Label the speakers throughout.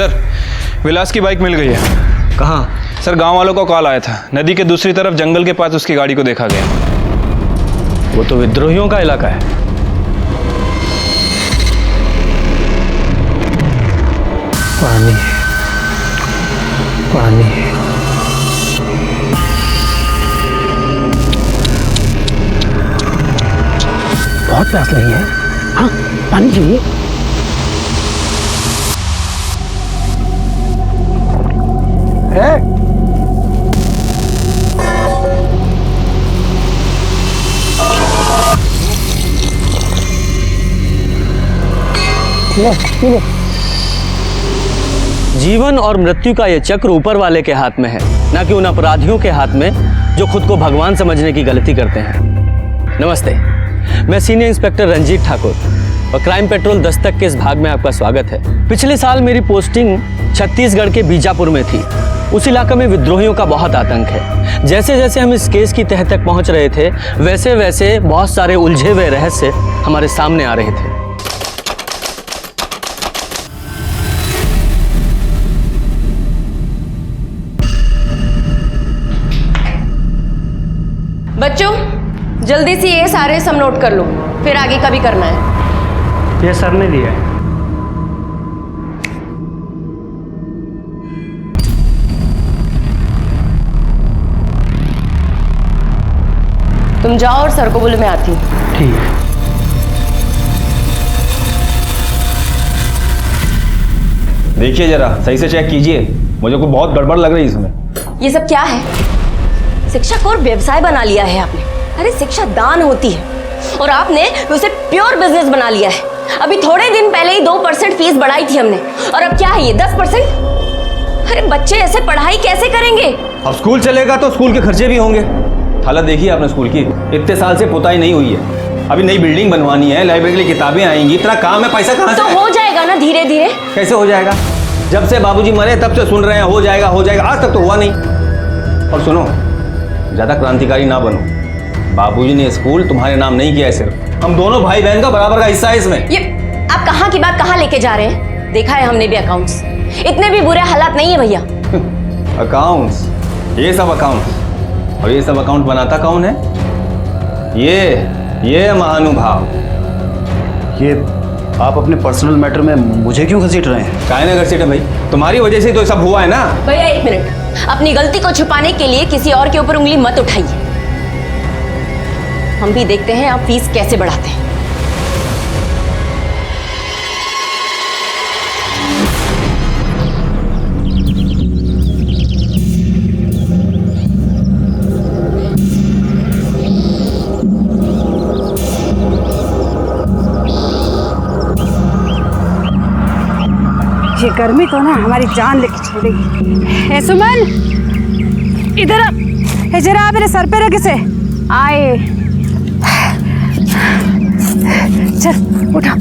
Speaker 1: Sir, विलास की bike मिल गई है।
Speaker 2: कहाँ?
Speaker 1: सर, गांव वालों को कॉल आया था, नदी के दूसरी तरफ जंगल के पास उसकी गाड़ी को देखा गया।
Speaker 2: वो तो विद्रोहियों का इलाका है। पानी पानी।
Speaker 3: बहुत प्यास लगी है। हाँ, पानी चाहिए।
Speaker 2: जीवन और मृत्यु का यह चक्र ऊपर वाले के हाथ में है, ना कि उन अपराधियों के हाथ में जो खुद को भगवान समझने की गलती करते हैं। नमस्ते, मैं सीनियर इंस्पेक्टर रंजीत ठाकुर और क्राइम पेट्रोल दस्तक के इस भाग में आपका स्वागत है। पिछले साल मेरी पोस्टिंग छत्तीसगढ़ के बीजापुर में थी। उस इलाके में विद्रोहियों का बहुत आतंक है। जैसे जैसे हम इस केस की तह तक पहुंच रहे थे, वैसे वैसे बहुत सारे उलझे हुए रहस्य हमारे सामने आ रहे थे।
Speaker 4: बच्चों, जल्दी से ये सारे सम नोट कर लो, फिर आगे का भी करना है।
Speaker 3: ये सर ने दिया है।
Speaker 4: तुम जाओ और सर को बोलो मैं आती हूँ।
Speaker 3: ठीक है।
Speaker 1: देखिए जरा सही से चेक कीजिए, मुझे को बहुत गड़बड़ लग रही है इसमें।
Speaker 4: ये सब क्या है? शिक्षा को व्यवसाय बना लिया है आपने। अरे शिक्षा दान होती है और आपने उसे प्योर बिजनेस बना लिया है। अभी थोड़े दिन पहले ही 2% फीस बढ़ाई थी हमने, और अब क्या है ये 10%? अरे बच्चे ऐसे पढ़ाई कैसे करेंगे?
Speaker 1: अब स्कूल चलेगा तो स्कूल के खर्चे भी होंगे। हालत देखिए आपने स्कूल की, इतने साल से पुताई नहीं हुई है। अभी नई बिल्डिंग बनवानी है, लाइब्रेरी के लिए किताबें आएंगी, इतना काम है, पैसा कहाँ से?
Speaker 4: तो हो जाएगा ना धीरे धीरे।
Speaker 1: कैसे हो जाएगा? जब से बाबूजी मरे तब से सुन रहे हैं हो जाएगा हो जाएगा, आज तक तो हुआ नहीं। और सुनो, ज्यादा क्रांतिकारी ना बनो। बाबूजी ने स्कूल तुम्हारे नाम नहीं किया है, सिर्फ हम दोनों भाई बहन का बराबर का हिस्सा है इसमें।
Speaker 4: ये आप कहाँ की बात कहाँ लेके जा रहे हैं? देखा है हमने भी अकाउंट्स, इतने भी बुरे हालात नहीं है भैया।
Speaker 1: अकाउंट्स, ये सब अकाउंट, और ये सब अकाउंट बनाता कौन है? ये महानुभाव।
Speaker 5: ये आप अपने पर्सनल मैटर में मुझे क्यों घसीट रहे हैं?
Speaker 1: काहे ना घसीटे भाई, तुम्हारी वजह से ही तो सब हुआ है ना।
Speaker 4: भैया एक मिनट, अपनी गलती को छुपाने के लिए किसी और के ऊपर उंगली मत उठाइए। हम भी देखते हैं आप फीस कैसे बढ़ाते हैं।
Speaker 6: ये गर्मी तो ना हमारी जान लेके छोड़ेगी। ए सुमन, इधर आ, जरा आप मेरे सर पे रख इसे। आए, चल उठा।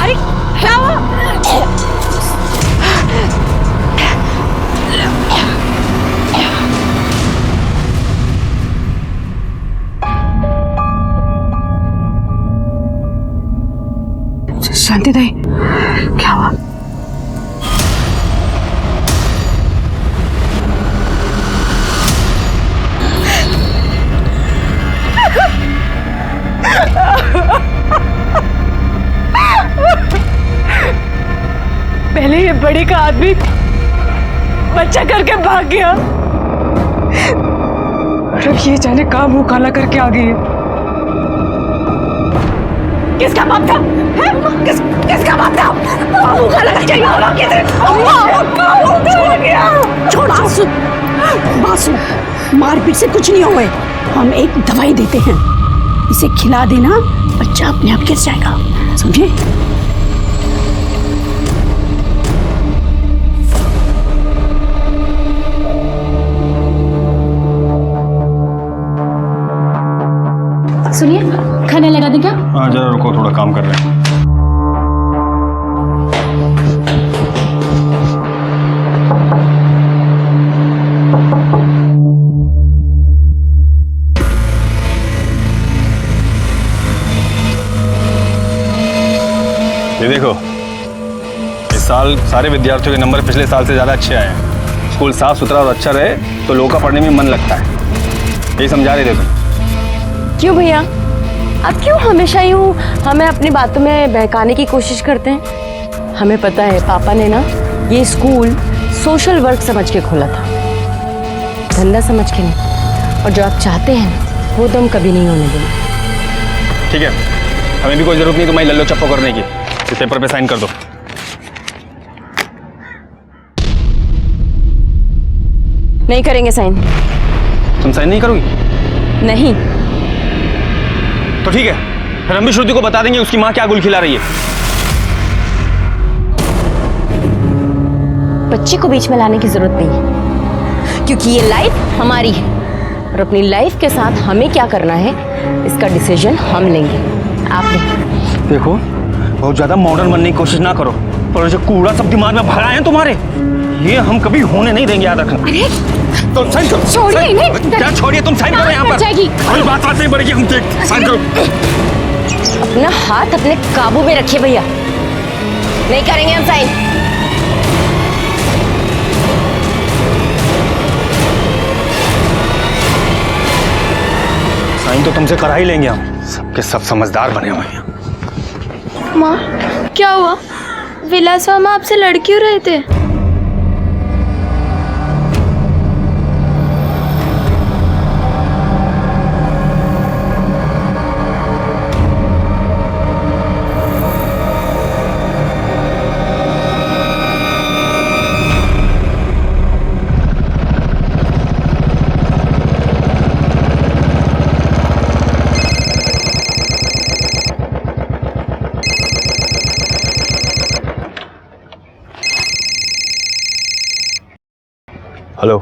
Speaker 6: अरे क्या हुआ? शांति दई, क्या हुआ? पहले ये बड़ी का आदमी बच्चा करके भाग गया, और अब ये जाने कहाँ मुंह काला करके आ गई है। किसका बाप था? किसका बाप था? मुंह काला करके छोड़। बासु, मारपीट से कुछ नहीं हुआ है। हम एक दवाई देते हैं, इसे खिला देना, बच्चा अपने आप गिर जाएगा, समझे?
Speaker 7: सुनिए, खाना लगा दें क्या?
Speaker 1: हाँ जरा रुको, थोड़ा काम कर रहे हैं। ये देखो, इस साल सारे विद्यार्थियों के नंबर पिछले साल से ज़्यादा अच्छे आए हैं। स्कूल साफ सुथरा और अच्छा रहे तो लोगों का पढ़ने में मन लगता है। यही समझा रहे थे तुम।
Speaker 4: क्यों भैया, आप क्यों हमेशा यूं हमें अपनी बातों में बहकाने की कोशिश करते हैं? हमें पता है पापा ने ना ये स्कूल सोशल वर्क समझ के खोला था, धंधा समझ के नहीं। और जो आप चाहते हैं वो तो हम कभी नहीं होने देंगे।
Speaker 1: ठीक है, हमें भी कोई जरूरत नहीं तुम्हारी लल्लो चप्पो करने की। इस पेपर पे साइन कर दो।
Speaker 4: नहीं करेंगे साइन।
Speaker 1: तुम साइन नहीं करोगी?
Speaker 4: नहीं।
Speaker 1: तो ठीक है, फिर हम भी श्रुति को बता देंगे उसकी माँ क्या गुल खिला रही है।
Speaker 4: बच्ची को बीच में लाने की जरूरत नहीं है, क्योंकि ये लाइफ हमारी है और अपनी लाइफ के साथ हमें क्या करना है इसका डिसीजन हम लेंगे, आप नहीं।
Speaker 1: देखो, बहुत ज्यादा मॉडर्न बनने की कोशिश ना करो, पर जो कूड़ा सब दिमाग में भरा है तुम्हारे, ये हम कभी होने नहीं देंगे, याद रखना।
Speaker 7: अरे
Speaker 1: तो साइन करो।
Speaker 7: छोड़िए
Speaker 1: साइन-
Speaker 7: नहीं।
Speaker 1: क्या छोड़िए, तुम साइन करो यहाँ पर।
Speaker 7: जाएगी।
Speaker 1: कोई बात नहीं बढ़ेगी, हम साइन करो।
Speaker 4: अपना हाथ अपने काबू में रखिए भैया, नहीं करेंगे हम साइन।
Speaker 1: साइन तो तुमसे करा ही लेंगे हम, सबके सब समझदार बने हुए हैं।
Speaker 8: माँ, क्या हुआ? विलास मामा आपसे लड़ क्यों रहे थे?
Speaker 1: हेलो।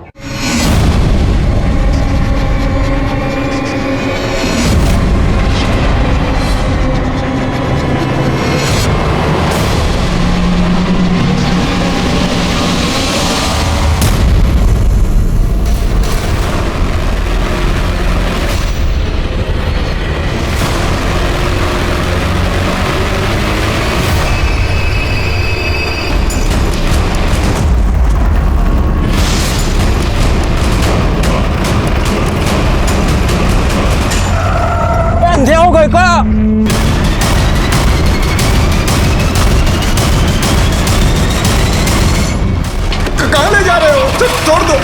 Speaker 1: अंधे हो गए क्या? कहाँ ले जा रहे हो? छोड़ दो।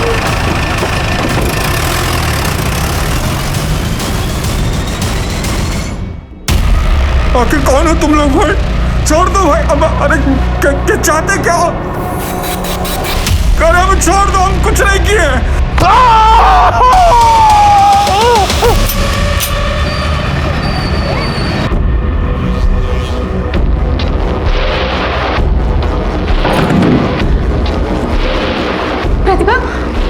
Speaker 1: आखिर कौन हो तुम लोग भाई? छोड़ दो भाई। अब अरे क्या चाहते क्या? अरे हमें छोड़ दो, हम कुछ नहीं किए।
Speaker 7: प्रतिभा,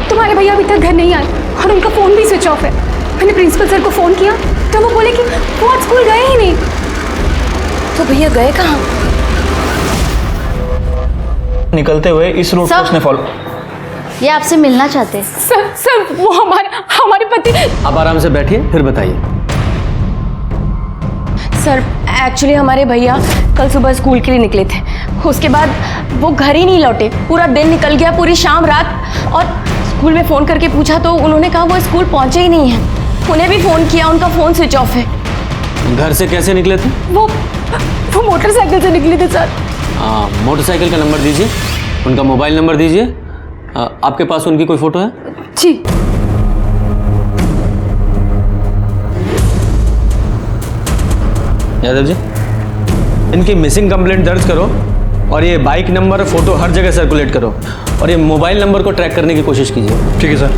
Speaker 7: तुम्हारे भैया अभी तक घर नहीं आए और उनका फोन भी स्विच ऑफ है। मैंने प्रिंसिपल सर को फोन किया तो वो बोले कि वो आज स्कूल गए ही नहीं।
Speaker 4: तो भैया गए कहाँ?
Speaker 5: निकलते हुए इस रूट को उसने फॉलो।
Speaker 8: ये आपसे मिलना चाहते हैं।
Speaker 7: सर वो हमारे पति।
Speaker 2: आप आराम से बैठिए, फिर बताइए।
Speaker 4: सर एक्चुअली हमारे भैया कल सुबह स्कूल के लिए निकले थे, उसके बाद वो घर ही नहीं लौटे। पूरा दिन निकल गया, पूरी शाम रात। और स्कूल में फ़ोन करके पूछा तो उन्होंने कहा वो स्कूल पहुंचे ही नहीं हैं। उन्हें भी फ़ोन किया, उनका फ़ोन स्विच ऑफ है।
Speaker 2: घर से कैसे निकले थे?
Speaker 7: वो मोटरसाइकिल से निकले थे सर।
Speaker 2: मोटरसाइकिल का नंबर दीजिए, उनका मोबाइल नंबर दीजिए। आपके पास उनकी कोई फ़ोटो है?
Speaker 7: जी।
Speaker 2: यादव जी, इनकी मिसिंग कंप्लेंट दर्ज करो और ये बाइक नंबर फ़ोटो हर जगह सर्कुलेट करो और ये मोबाइल नंबर को ट्रैक करने की कोशिश कीजिए।
Speaker 5: ठीक है सर।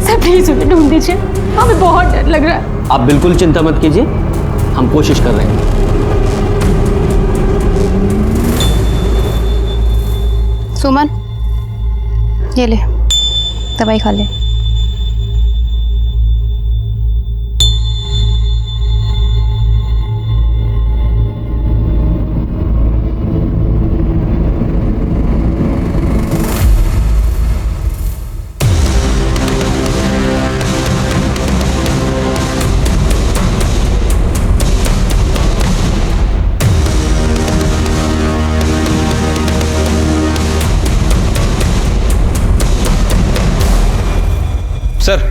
Speaker 7: सर प्लीज उन्हें ढूंढ दीजिए, हमें बहुत डर लग रहा है।
Speaker 2: आप बिल्कुल चिंता मत कीजिए, हम कोशिश कर रहे हैं।
Speaker 8: सुमन, ये ले दवाई खा ले।
Speaker 9: सर,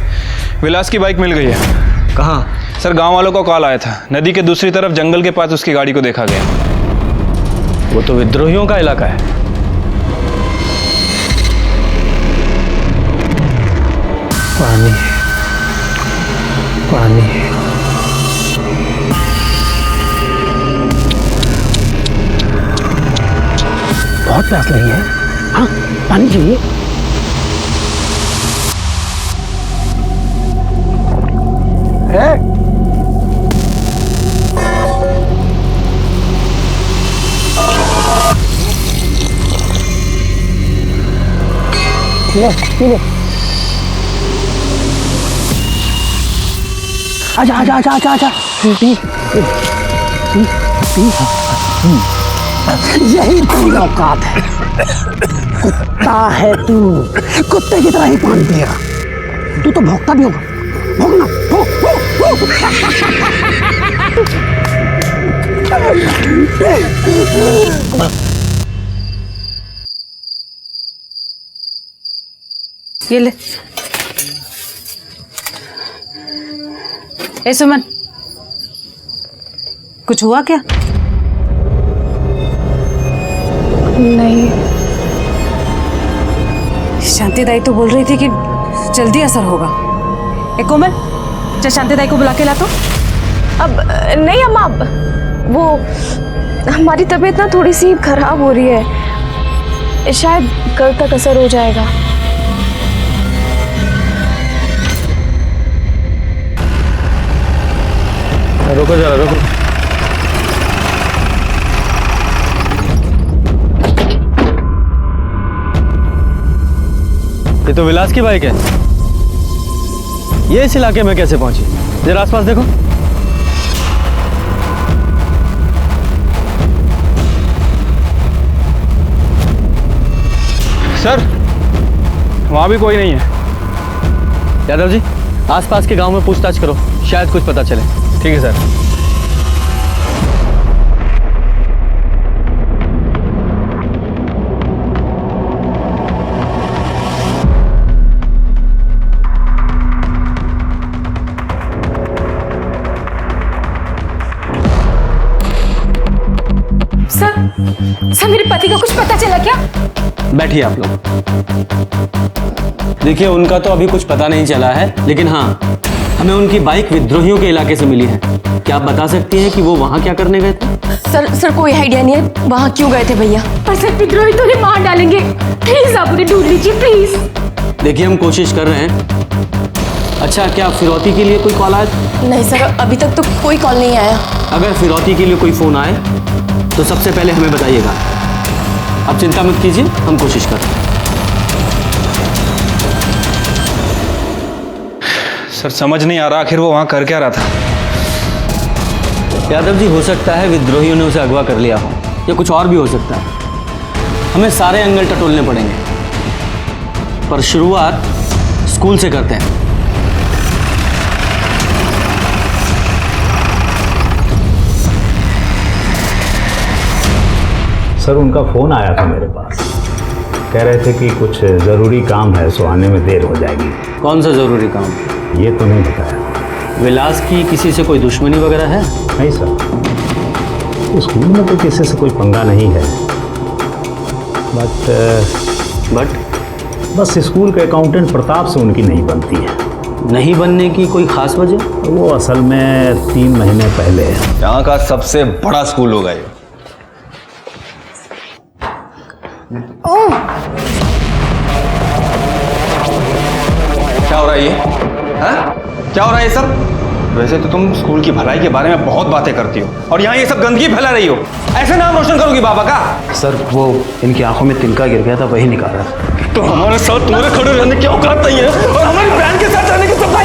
Speaker 9: विलास की बाइक मिल गई है।
Speaker 2: कहाँ?
Speaker 9: सर, गांव वालों को कॉल आया था, नदी के दूसरी तरफ जंगल के पास उसकी गाड़ी को देखा गया।
Speaker 2: वो तो विद्रोहियों का इलाका है।
Speaker 3: पानी पानी बहुत प्यास लगी है। हाँ, पानी चाहिए। आजा आजा आजा आजा आजा पी पी पी। यही तेरी औकात है। कुत्ता है तू, कुत्ते की तरह ही पानी पिएगा। तू तो भौंकता भी होगा। भौंकना, भौंक, भौंक, भौंक।
Speaker 6: ये ले। ए सुमन, कुछ हुआ क्या?
Speaker 7: नहीं।
Speaker 6: शांति दाई तो बोल रही थी कि जल्दी असर होगा। ए कोमल, चल शांति दाई को बुला के ला तो।
Speaker 8: अब नहीं अम्मा, अब वो हमारी तबीयत ना थोड़ी सी खराब हो रही है, शायद कल तक असर हो जाएगा।
Speaker 2: रुको जरा, रुको। ये तो विलास की बाइक है। ये इस इलाके में कैसे पहुंची? जरा आसपास देखो।
Speaker 9: सर, वहां भी कोई नहीं है।
Speaker 2: यादव जी, आसपास के गांव में पूछताछ करो, शायद कुछ पता चले।
Speaker 9: ठीक है सर।
Speaker 7: सर मेरे पति का कुछ पता चला क्या?
Speaker 2: बैठिए आप लोग। देखिए, उनका तो अभी कुछ पता नहीं चला है, लेकिन हाँ, हमें उनकी बाइक विद्रोहियों के इलाके से मिली है। क्या आप बता सकती हैं कि वो वहाँ क्या करने गए थे?
Speaker 4: सर कोई आइडिया नहीं है, वहाँ क्यों गए थे भैया?
Speaker 7: पर सर विद्रोही तो उन्हें मार डालेंगे। प्लीज आप उन्हें ढूंढ लीजिए, प्लीज।
Speaker 2: देखिए, हम कोशिश कर रहे हैं। अच्छा, क्या फिरौती के लिए कोई कॉल आया?
Speaker 4: नहीं सर, अभी तक तो कोई कॉल नहीं आया।
Speaker 2: अगर फिरौती के लिए कोई फोन आए तो सबसे पहले हमें बताइएगा। आप चिंता मत कीजिए, हम कोशिश कर रहे हैं।
Speaker 9: सर, समझ नहीं आ रहा आखिर वो वहां कर क्या रहा था।
Speaker 2: यादव जी, हो सकता है विद्रोहियों ने उसे अगवा कर लिया हो, या कुछ और भी हो सकता है। हमें सारे एंगल टटोलने पड़ेंगे, पर शुरुआत स्कूल से करते हैं।
Speaker 10: सर, उनका फ़ोन आया था मेरे पास। कह रहे थे कि कुछ ज़रूरी काम है, सो आने में देर हो जाएगी।
Speaker 2: कौन सा ज़रूरी काम?
Speaker 10: ये तो नहीं बताया।
Speaker 2: विलास की किसी से कोई दुश्मनी वगैरह है?
Speaker 10: नहीं सर, स्कूल में तो किसी से कोई पंगा नहीं है। बट बस स्कूल के अकाउंटेंट प्रताप से उनकी नहीं बनती है।
Speaker 2: नहीं बनने की कोई खास वजह?
Speaker 10: वो असल में 3 महीने पहले।
Speaker 1: यहाँ का सबसे बड़ा स्कूल होगा ये। क्या हो रहा है ये? हाँ? क्या हो रहा है ये सब? वैसे तो तुम स्कूल की भलाई के बारे में बहुत बातें करती हो, और यहाँ ये सब गंदगी फैला रही हो। ऐसे नाम रोशन करोगी बाबा का?
Speaker 5: सर, वो इनकी आंखों में तिनका गिर गया था, वही निकाला।
Speaker 1: तो हमारे साथ तुम्हारे खड़े रहने की औकात नहीं है, और हमारी बहन के साथ रहने की सपना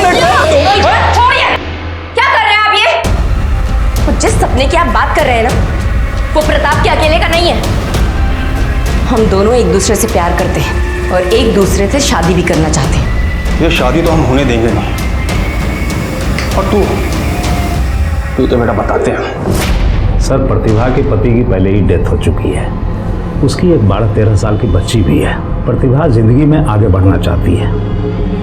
Speaker 4: छोड़िए, क्या कर रहे हैं आप ये? और जिस सपने की आप बात कर रहे हैं ना, वो प्रताप के अकेले का नहीं है। हम दोनों एक दूसरे से प्यार करते हैं और एक दूसरे से शादी भी करना चाहते हैं।
Speaker 1: ये शादी तो हम होने देंगे नहीं। और तू तो बेटा बताते हैं।
Speaker 10: सर, प्रतिभा के पति की पहले ही डेथ हो चुकी है। उसकी एक 12-13 साल की बच्ची भी है। प्रतिभा जिंदगी में आगे बढ़ना चाहती है,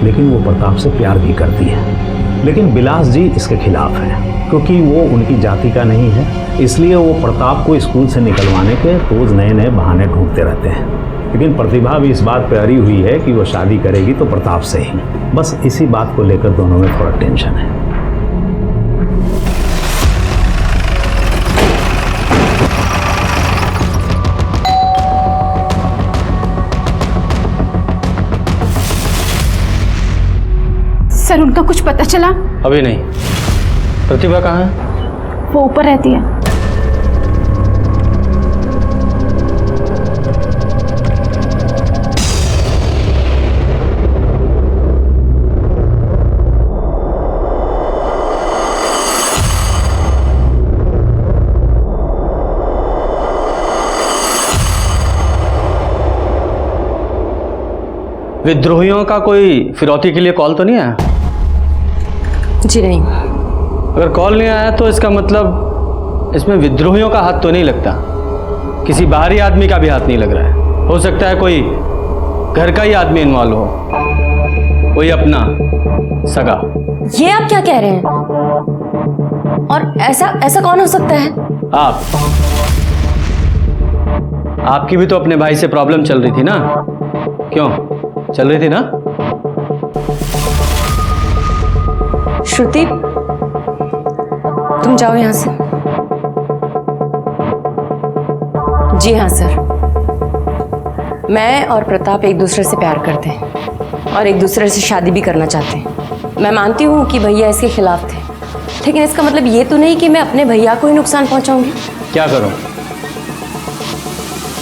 Speaker 10: लेकिन वो प्रताप से प्यार भी करती है। लेकिन विलास जी इसके खिलाफ हैं, क्योंकि वो उनकी जाति का नहीं है। इसलिए वो प्रताप को स्कूल से निकलवाने के रोज नए नए बहाने ढूंढते रहते हैं। लेकिन प्रतिभा भी इस बात पे अड़ी हुई है कि वो शादी करेगी तो प्रताप से ही। बस इसी बात को लेकर दोनों में थोड़ा टेंशन है।
Speaker 7: सर उनका कुछ पता चला?
Speaker 2: अभी नहीं। प्रतिभा कहाँ है?
Speaker 7: वो ऊपर रहती है।
Speaker 2: विद्रोहियों का कोई फिरौती के लिए कॉल तो नहीं आया?
Speaker 4: जी नहीं।
Speaker 2: अगर कॉल नहीं आया तो इसका मतलब इसमें विद्रोहियों का हाथ तो नहीं लगता, किसी बाहरी आदमी का भी हाथ नहीं लग रहा है। हो सकता है कोई घर का ही आदमी इन्वॉल्व हो, कोई अपना सगा।
Speaker 4: ये आप क्या कह रहे हैं? और ऐसा कौन हो सकता है?
Speaker 2: आपकी भी तो अपने भाई से प्रॉब्लम चल रही थी ना? क्यों चल रही थी ना?
Speaker 4: श्रुति, तुम जाओ यहां से। जी हाँ सर, मैं और प्रताप एक दूसरे से प्यार करते हैं और एक दूसरे से शादी भी करना चाहते हैं। मैं मानती हूँ कि भैया इसके खिलाफ थे, लेकिन इसका मतलब ये तो नहीं कि मैं अपने भैया को ही नुकसान पहुंचाऊंगी।
Speaker 2: क्या करूं?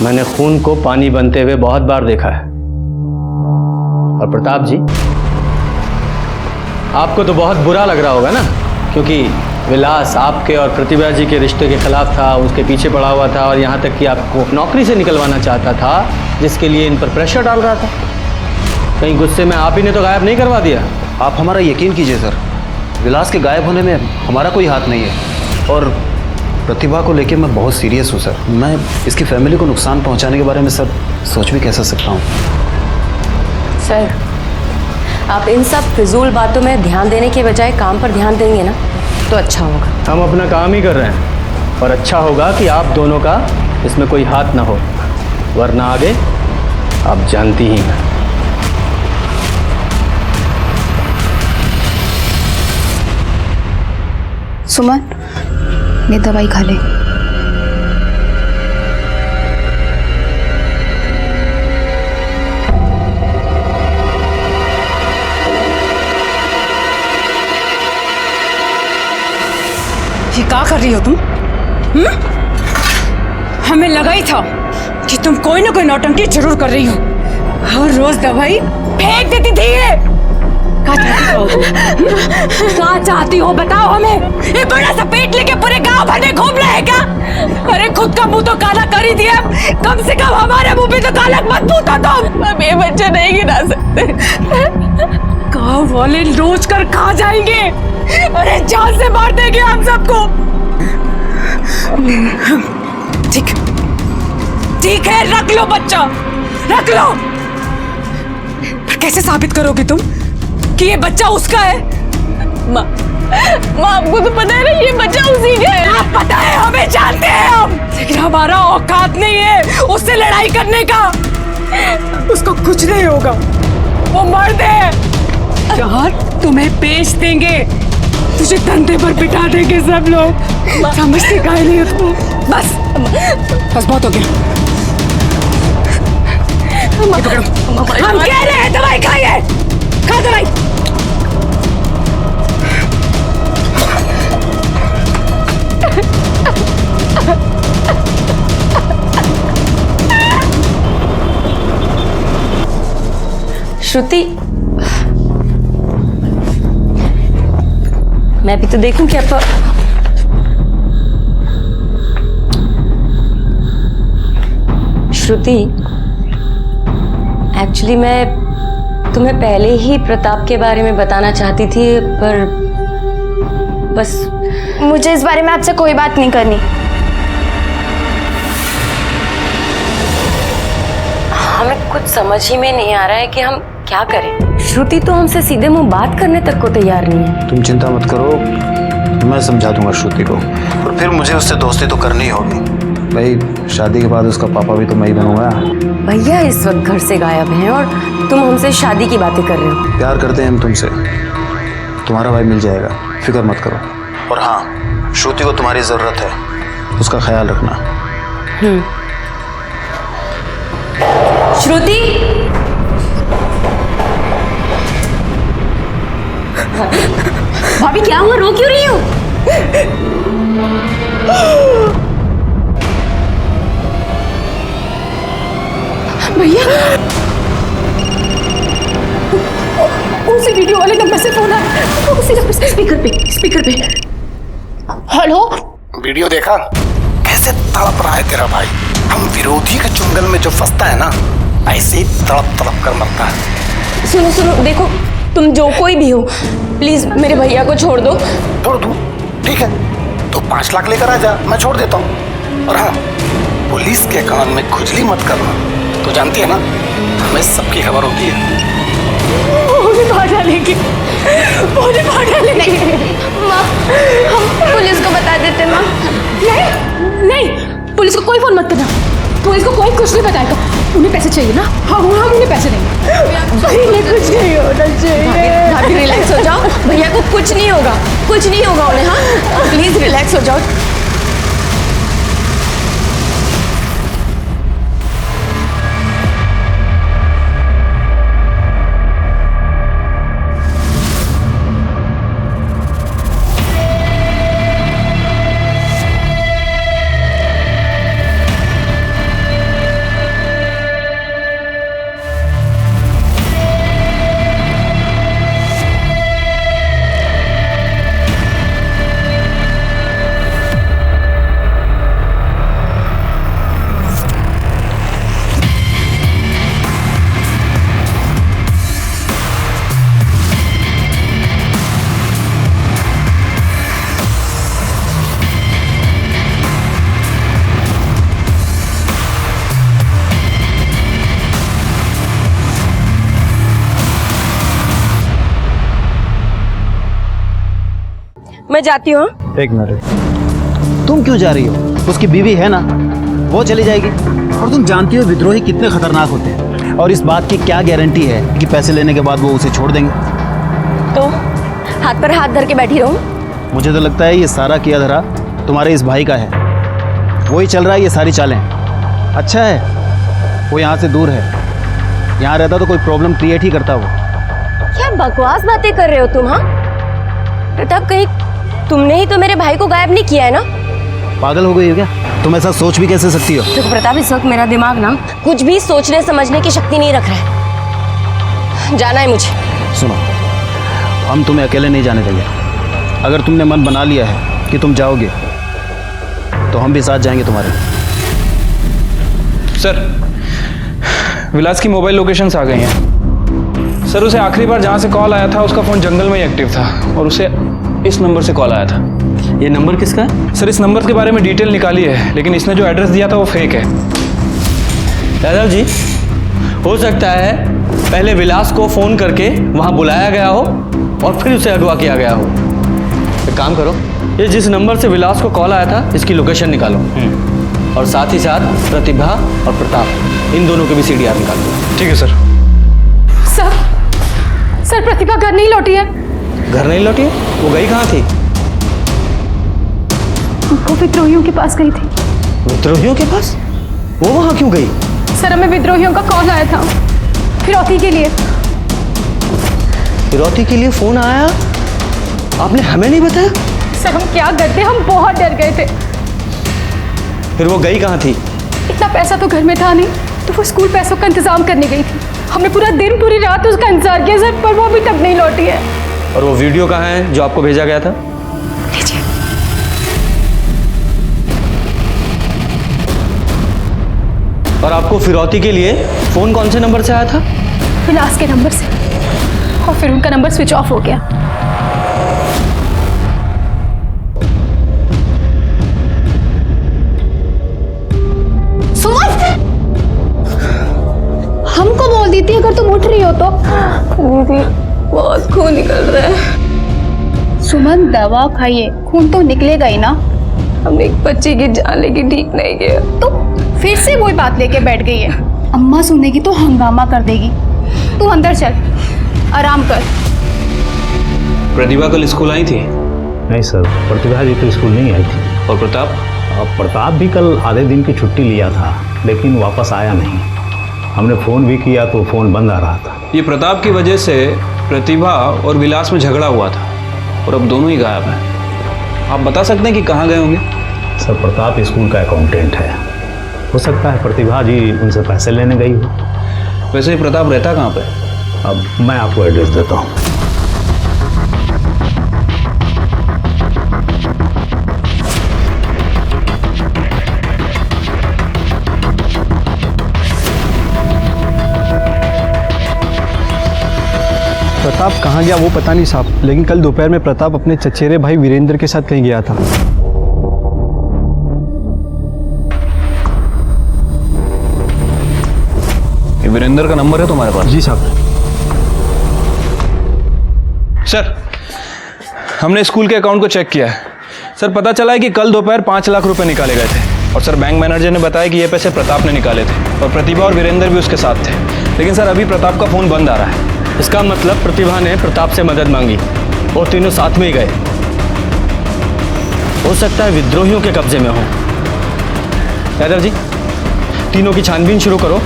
Speaker 2: मैंने खून को पानी बनते हुए बहुत बार देखा है। और प्रताप जी, आपको तो बहुत बुरा लग रहा होगा ना, क्योंकि विलास आपके और प्रतिभा जी के रिश्ते के खिलाफ था, उसके पीछे पड़ा हुआ था और यहाँ तक कि आपको नौकरी से निकलवाना चाहता था, जिसके लिए इन पर प्रेशर डाल रहा था। कहीं गुस्से में आप ही ने तो गायब नहीं करवा दिया?
Speaker 5: आप हमारा यकीन कीजिए सर, विलास के गायब होने में हमारा कोई हाथ नहीं है। और प्रतिभा को लेके मैं बहुत सीरियस हूँ सर। मैं इसकी फैमिली को नुकसान पहुँचाने के बारे में सर सोच भी कैसे सकता हूँ।
Speaker 4: सर, आप इन सब फिजूल बातों में ध्यान देने के बजाय काम पर ध्यान देंगे ना तो अच्छा होगा।
Speaker 2: हम अपना काम ही कर रहे हैं और अच्छा होगा कि आप दोनों का इसमें कोई हाथ ना हो, वरना आगे आप जानती ही हैं।
Speaker 8: सुमन, ये दवाई खा ले।
Speaker 6: ये क्या कर रही हो तुम? हमें लगा ही था कि तुम कोई ना कोई नौटंकी जरूर कर रही हो। हर रोज दवाई फेंक देती थी ये। क्या चाहती हो तुम? क्या चाहती हो बताओ हमें। ये बड़ा सा पेट लेके पूरे गांव भर में घूम रहे हैं क्या? अरे खुद का मुंह तो काला कर ही दिया, कम से कम हमारे मुंह पे तो काला मत पूछो तुम।
Speaker 8: अब ये बच्चा नहीं गिरा सकते।
Speaker 6: गांव वाले रोज कर खा जाएंगे। अरे जान से मार देंगे हम सबको। ठीक है, रख लो बच्चा, रख लो। पर कैसे साबित करोगे तुम कि ये बच्चा उसका है?
Speaker 8: माँ, आपको तो पता है ना ये बच्चा उसी का है।
Speaker 6: आप पता है, हमें जानते हैं हम, लेकिन हमारा औकात नहीं है उससे लड़ाई करने का। उसको कुछ नहीं होगा, वो मर्द है। जहाँ तुम्हें बेच देंगे, तुझे धंधे पर बिठा देंगे सब लोग। समझते काहे नहीं उसको? बस बहुत हो गया। हम कह रहे हैं दवाई खाइए, खा दवाई।
Speaker 4: श्रुति, मैं भी तो देखूं क्या श्रुति, एक्चुअली मैं तुम्हें पहले ही प्रताप के बारे में बताना चाहती थी, पर बस
Speaker 8: मुझे इस बारे में आपसे कोई बात नहीं करनी।
Speaker 4: कुछ समझ ही में नहीं आ रहा है कि हम क्या करें। श्रुति तो हमसे सीधे मुंह बात करने तक को तैयार नहीं है।
Speaker 5: तुम चिंता मत करो, मैं समझा दूंगा श्रुति को, और फिर मुझे उससे दोस्ती तो करनी ही होगी भाई। शादी के बाद उसका पापा भी तो मैं ही बनूंगा।
Speaker 4: भैया इस वक्त घर से गायब हैं और तुम हमसे शादी की बातें कर रहे हो।
Speaker 5: प्यार करते हैं हम तुमसे, तुम्हारा भाई मिल जाएगा, फिक्र मत करो। और हाँ, श्रुति को तुम्हारी ज़रूरत है, उसका ख्याल रखना।
Speaker 4: श्रुति, भाभी क्या हुआ, रो क्यों रही हो?
Speaker 7: भैया उसी वीडियो वाले नंबर से फोन आया, उसी नंबर से। स्पीकर पे। हेलो,
Speaker 11: वीडियो देखा कैसे तड़प रहा है तेरा भाई। हम विरोधी के चुंगल में जो फंसता है ना, ऐसे ही तड़प तड़प कर मरता है।
Speaker 4: सुनो, देखो तुम जो कोई भी हो, प्लीज मेरे भैया को छोड़ दो।
Speaker 11: छोड़ दूं? ठीक है, तो 5 लाख लेकर आ जा, मैं छोड़ देता हूँ। और हाँ, पुलिस के कान में खुजली मत करना, तो जानती है ना हमें सबकी खबर होती है।
Speaker 7: वो भाग डालेंगे।
Speaker 8: माँ, हम पुलिस को बता देते माँ।
Speaker 7: नहीं, पुलिस को कोई फोन मत करना। पुलिस को कोई कुछ नहीं बताएगा। उन्हें पैसे चाहिए ना? हम उन्हें पैसे देंगे। कुछ नहीं होना चाहिए।
Speaker 4: भाभी रिलैक्स हो जाओ, भैया को कुछ नहीं होगा उन्हें। हाँ प्लीज रिलैक्स हो जाओ। मैं जाती हूँ।
Speaker 5: एक मिनट, तुम क्यों जा रही हो? उसकी बीवी है ना, वो चली जाएगी। और तुम जानती हो विद्रोही कितने खतरनाक होते हैं, और इस बात की क्या गारंटी है कि पैसे लेने के बाद वो उसे छोड़ देंगे?
Speaker 4: तो हाथ पर हाथ धर के बैठी रहूं?
Speaker 5: मुझे तो लगता है ये सारा किया धरा तुम्हारे इस भाई का है, वही चल रहा है ये सारी चालें। अच्छा है वो यहाँ से दूर है, यहाँ रहता तो कोई प्रॉब्लम क्रिएट ही करता वो।
Speaker 4: क्या बकवास बातें कर रहे हो तुम? हाँ प्रताप, कहीं तुमने ही तो मेरे भाई को गायब नहीं किया है ना?
Speaker 5: पागल हो गई हो क्या? तुम ऐसा सोच भी कैसे सकती हो?
Speaker 4: देखो प्रताप, इस वक्त मेरा दिमाग ना कुछ भी सोचने समझने की शक्ति नहीं रख रहा है। जाना है मुझे।
Speaker 5: सुनो, हम तुम्हें अकेले नहीं जाने देंगे। अगर तुमने मन बना लिया है कि तुम जाओगे तो हम भी साथ जाएंगे तुम्हारे।
Speaker 9: सर, विलास की मोबाइल लोकेशंस आ गई हैं। सर, उसे आखिरी बार जहाँ से कॉल आया था उसका फ़ोन जंगल में ही एक्टिव था, और उसे इस नंबर से कॉल आया था।
Speaker 2: ये नंबर किसका है?
Speaker 9: सर, इस नंबर के बारे में डिटेल निकाली है, लेकिन इसने जो एड्रेस दिया था वो फेक है।
Speaker 2: यादव जी, हो सकता है पहले विलास को फ़ोन करके वहाँ बुलाया गया हो और फिर उसे अगवा किया गया हो। एक काम करो, ये जिस नंबर से विलास को कॉल आया था इसकी लोकेशन निकालो, और साथ ही साथ प्रतिभा और प्रताप, इन दोनों के भी CDR निकालो।
Speaker 9: ठीक है सर।
Speaker 7: सर, प्रतिभा घर नहीं लौटी है।
Speaker 2: घर नहीं लौटी? वो गई कहाँ थी?
Speaker 7: वो विद्रोहियों के पास गई थी।
Speaker 2: विद्रोहियों के पास? वो वहाँ क्यों गई?
Speaker 7: सर, हमें विद्रोहियों का कॉल आया था फिरौती के लिए।
Speaker 2: फिरौती के लिए फोन आया? आपने हमें नहीं बताया?
Speaker 7: सर, हम क्या करते, हम बहुत डर गए थे।
Speaker 2: फिर वो गई कहाँ थी?
Speaker 7: इतना पैसा तो घर में था नहीं, तो वो स्कूल पैसों का इंतजाम करने गई थी। हमने पूरा दिन पूरी रात उसका इंतजार किया सर, पर वो अभी तक नहीं लौटी है।
Speaker 2: और वो वीडियो कहाँ है जो आपको भेजा गया था?
Speaker 7: लीजिए।
Speaker 2: और आपको फिरौती के लिए फोन कौन से नंबर से आया था?
Speaker 7: विलास के नंबर से, और फिर उनका नंबर स्विच ऑफ हो गया।
Speaker 4: सुमन, हम
Speaker 7: तो।
Speaker 8: दीदी बहुत खून निकल रहा है।
Speaker 7: सुमन दवा खाइए, खून तो निकलेगा ही ना।
Speaker 8: हमने एक बच्चे की जान लेके ठीक नहीं किया।
Speaker 7: तो फिर से वही बात लेके बैठ गई है। अम्मा सुनेगी तो हंगामा कर देगी। तू अंदर चल, आराम कर।
Speaker 9: प्रतिभा कल स्कूल आई थी?
Speaker 10: नहीं सर, प्रतिभा जी तो स्कूल नहीं आई थी।
Speaker 9: और प्रताप?
Speaker 10: प्रताप भी कल आधे दिन की छुट्टी लिया था, लेकिन वापस आया नहीं। हमने फ़ोन भी किया तो फ़ोन बंद आ रहा था।
Speaker 9: ये प्रताप की वजह से प्रतिभा और विलास में झगड़ा हुआ था और अब दोनों ही गायब हैं। आप बता सकते हैं कि कहाँ गए होंगे?
Speaker 10: सर, प्रताप स्कूल का अकाउंटेंट है। हो सकता है प्रतिभा जी उनसे पैसे लेने गई हो।
Speaker 9: वैसे ही प्रताप रहता कहाँ पे?
Speaker 10: अब मैं आपको एड्रेस देता हूँ।
Speaker 12: प्रताप कहाँ गया वो पता नहीं साहब, लेकिन कल दोपहर में प्रताप अपने चचेरे भाई वीरेंद्र के साथ कहीं गया था।
Speaker 9: ये वीरेंद्र का नंबर है तुम्हारे पास?
Speaker 12: जी साहब।
Speaker 9: सर, हमने स्कूल के अकाउंट को चेक किया है। सर, पता चला है कि कल दोपहर 5 लाख रुपए निकाले गए थे और सर बैंक मैनेजर ने बताया कि ये पैसे प्रताप ने निकाले थे और प्रतिभा और वीरेंद्र भी उसके साथ थे। लेकिन सर अभी प्रताप का फ़ोन बंद आ रहा है।
Speaker 2: इसका मतलब प्रतिभा ने प्रताप से मदद मांगी और तीनों साथ में ही गए। हो सकता है विद्रोहियों के कब्जे में हो। यादव जी, तीनों की छानबीन शुरू करो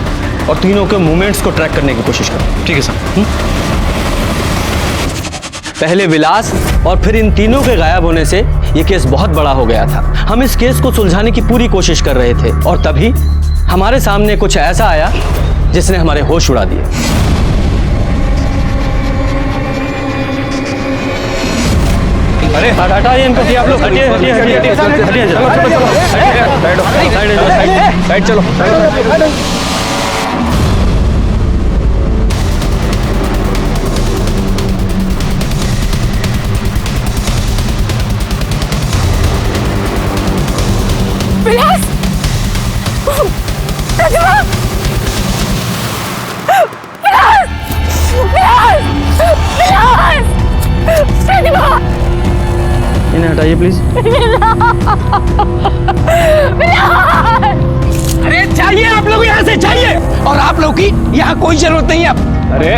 Speaker 2: और तीनों के मूवमेंट्स को ट्रैक करने की कोशिश करो।
Speaker 9: ठीक है सर।
Speaker 2: पहले विलास और फिर इन तीनों के गायब होने से ये केस बहुत बड़ा हो गया था। हम इस केस को सुलझाने की पूरी कोशिश कर रहे थे और तभी हमारे सामने कुछ ऐसा आया जिसने हमारे होश उड़ा दिए।
Speaker 9: अरे
Speaker 2: हटाइए इनको, आप लोग हटिए हटिए हटिए हटिए
Speaker 9: साइड चलो।
Speaker 6: विलास! प्रतिभा! विलास! विलास! विलास! प्रतिभा!
Speaker 2: इन्हें हटाइए प्लीज।
Speaker 3: अरे चाहिए आप लोग यहाँ से, चाहिए। और आप लोग की यहाँ कोई जरूरत नहीं है।
Speaker 9: अरे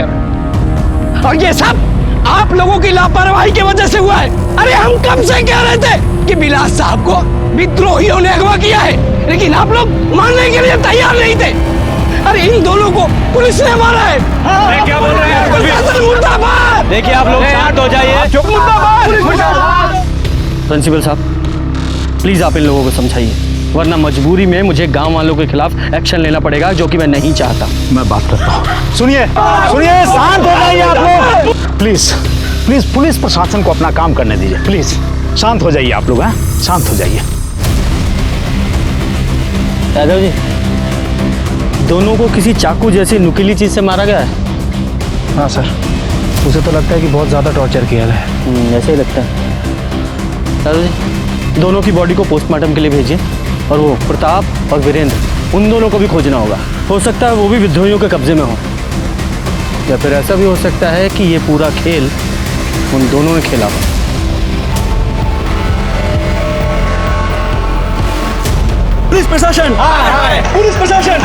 Speaker 3: और ये सब आप लोगों की लापरवाही की वजह से हुआ है। अरे हम कब से कह रहे थे कि विलास साहब को विद्रोहियों ने अगवा किया है, लेकिन आप लोग मानने के लिए तैयार नहीं थे। अरे इन दोनों को पुलिस ने मारा है।
Speaker 2: क्या बोल रहे हैं?
Speaker 3: मुर्दाबाद!
Speaker 2: देखिए आप लोग शांत हो जाइए। प्रिंसिपल साहब, प्लीज आप इन लोगों को समझाइए, वरना मजबूरी में मुझे गांव वालों के खिलाफ एक्शन लेना पड़ेगा, जो कि मैं नहीं चाहता।
Speaker 10: मैं बात करता हूँ। सुनिए सुनिए, शांत हो जाइए आप लोग। प्लीज प्लीज पुलिस प्रशासन को अपना काम करने दीजिए। प्लीज शांत हो जाइए आप लोग। हैं, शांत हो जाइए।
Speaker 2: यादव जी, दोनों को किसी चाकू जैसी नुकीली चीज से मारा गया है?
Speaker 12: हाँ सर, उसे तो लगता है कि बहुत ज़्यादा टॉर्चर किया है।
Speaker 2: ऐसे ही लगता है। यादव जी, दोनों की बॉडी को पोस्टमार्टम के लिए भेजिए और वो प्रताप और वीरेंद्र, उन दोनों को भी खोजना होगा। हो सकता है वो भी विद्रोहियों के कब्जे में हो, या फिर ऐसा भी हो सकता है कि ये पूरा खेल उन दोनों ने खेला हो।
Speaker 3: पुलिस प्रशासन! पुलिस प्रशासन!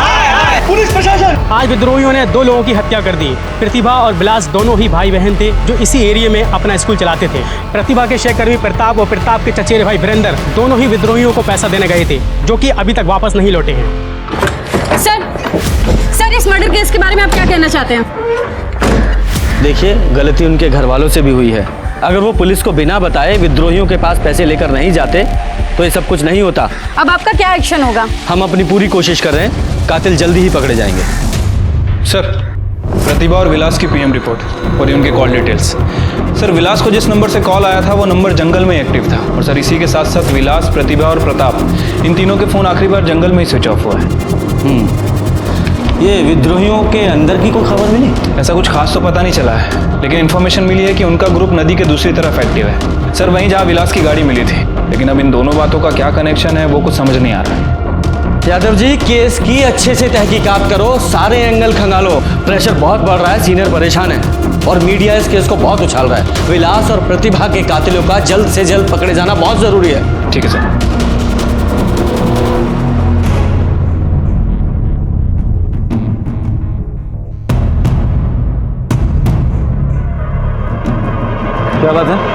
Speaker 3: पुलिस प्रशासन!
Speaker 13: आज विद्रोहियों ने 2 लोगों की हत्या कर दी। प्रतिभा और विलास दोनों ही भाई बहन थे जो इसी एरिया में अपना स्कूल चलाते थे। प्रतिभा के सहकर्मी प्रताप और प्रताप के चचेरे भाई वीरेंद्र दोनों ही विद्रोहियों को पैसा देने गए थे, जो कि अभी तक वापस नहीं लौटे हैं।
Speaker 7: सर इस मर्डर केस के बारे में आप क्या कहना चाहते हैं?
Speaker 2: देखिए, गलती उनके घर वालों से भी हुई है। अगर वो पुलिस को बिना बताए विद्रोहियों के पास पैसे लेकर नहीं जाते तो ये सब कुछ नहीं होता।
Speaker 7: अब आपका क्या एक्शन होगा?
Speaker 2: हम अपनी पूरी कोशिश कर रहे हैं, कातिल जल्दी ही पकड़े जाएंगे।
Speaker 9: सर, प्रतिभा और विलास की पीएम रिपोर्ट और उनके कॉल डिटेल्स। सर, विलास को जिस नंबर से कॉल आया था वो नंबर जंगल में एक्टिव था और सर इसी के साथ साथ विलास, प्रतिभा और प्रताप, इन तीनों के फ़ोन आखिरी बार जंगल में ही स्विच ऑफ हुआ है।
Speaker 2: ये विद्रोहियों के अंदर की कोई खबर मिली?
Speaker 9: ऐसा कुछ खास तो पता नहीं चला है, लेकिन इन्फॉर्मेशन मिली है कि उनका ग्रुप नदी के दूसरी तरफ एक्टिव है। सर, वहीं जहाँ विलास की गाड़ी मिली थी, लेकिन अब इन दोनों बातों का क्या कनेक्शन है वो कुछ समझ नहीं आ रहा है।
Speaker 2: यादव जी, केस की अच्छे से तहकीकात करो, सारे एंगल खंगालो। प्रेशर बहुत बढ़ रहा है, सीनियर परेशान है और मीडिया इस केस को बहुत उछाल रहा है। विलास और प्रतिभा के कातिलों का जल्द से जल्द पकड़े जाना बहुत जरूरी है।
Speaker 9: ठीक है सर।
Speaker 1: क्या बात है?